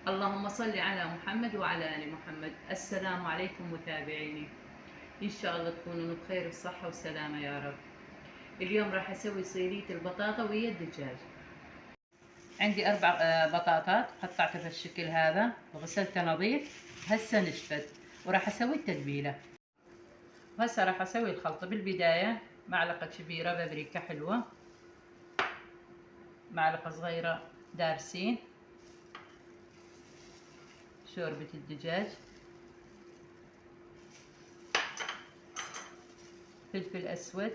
اللهم صل على محمد وعلى آل محمد. السلام عليكم متابعيني، إن شاء الله تكونوا بخير وصحة وسلامة يا رب. اليوم راح أسوي صينية البطاطا ويا الدجاج. عندي 4 بطاطات قطعتها بالشكل هذا وغسلتها نظيف، هسه نشفت وراح أسوي التتبيلة. وهسه راح أسوي الخلطة. بالبداية معلقة كبيرة بابريكا حلوة، معلقة صغيرة دارسين، شوربة الدجاج، فلفل أسود،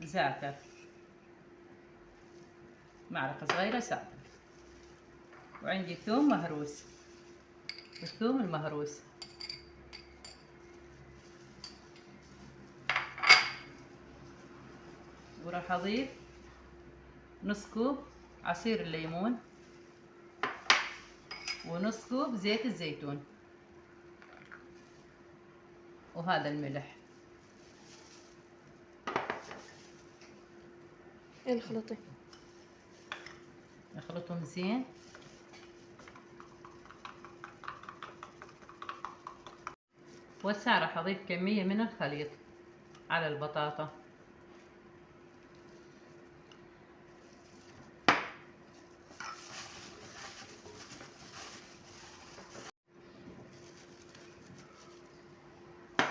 زعتر، معلقة صغيرة زعتر، وعندي ثوم مهروس، الثوم المهروس، وراح أضيف نص كوب عصير الليمون ونص كوب زيت الزيتون وهذا الملح. نخلطه، نخلطهم زين. وهسه راح أضيف كمية من الخليط على البطاطا.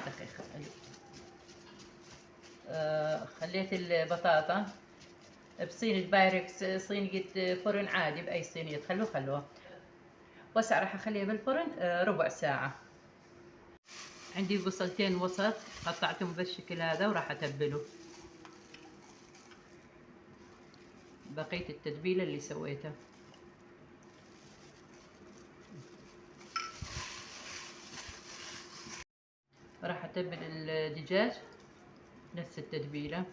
دقيقة خليت البطاطا بصينية بايركس، صينية فرن عادي، بأي صينية خلوها. وهسه راح أخليها بالفرن ربع ساعة. عندي بصلتين وسط قطعتهم بالشكل هذا وراح أتبله بقية التتبيلة اللي سويتها. راح أتبل الدجاج نفس التتبيلة.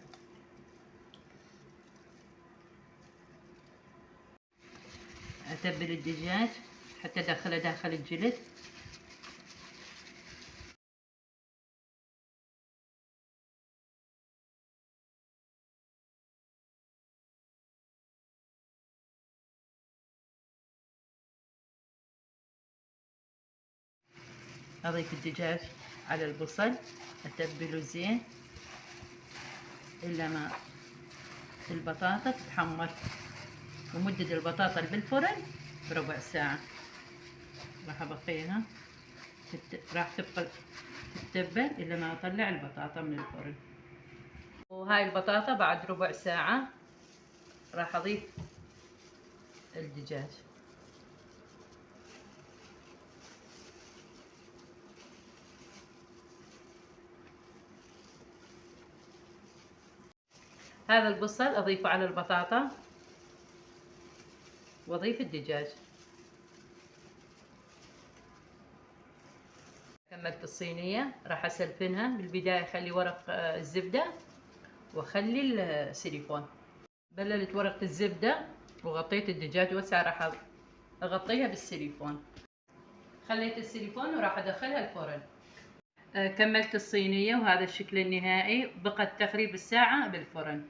أتبل الدجاج حتى أدخله داخل الجلد. أضيف الدجاج على البصل، أتبله زين إلا ما البطاطا تتحمر، ومدة البطاطا بالفرن ربع ساعة. راح أبقيها راح تبقى تتبل إلا ما أطلع البطاطا من الفرن. وهاي البطاطا بعد ربع ساعة راح أضيف الدجاج. هذا البصل أضيفه على البطاطا وأضيف الدجاج. كملت الصينية راح أسلفنها. بالبداية أخلي ورق الزبدة وأخلي السيليكون. بللت ورقة الزبدة وغطيت الدجاج، وهسه راح أغطيها بالسيليكون. خليت السيليكون وراح أدخلها الفرن. كملت الصينية وهذا الشكل النهائي، بقت تقريبا ساعة بالفرن.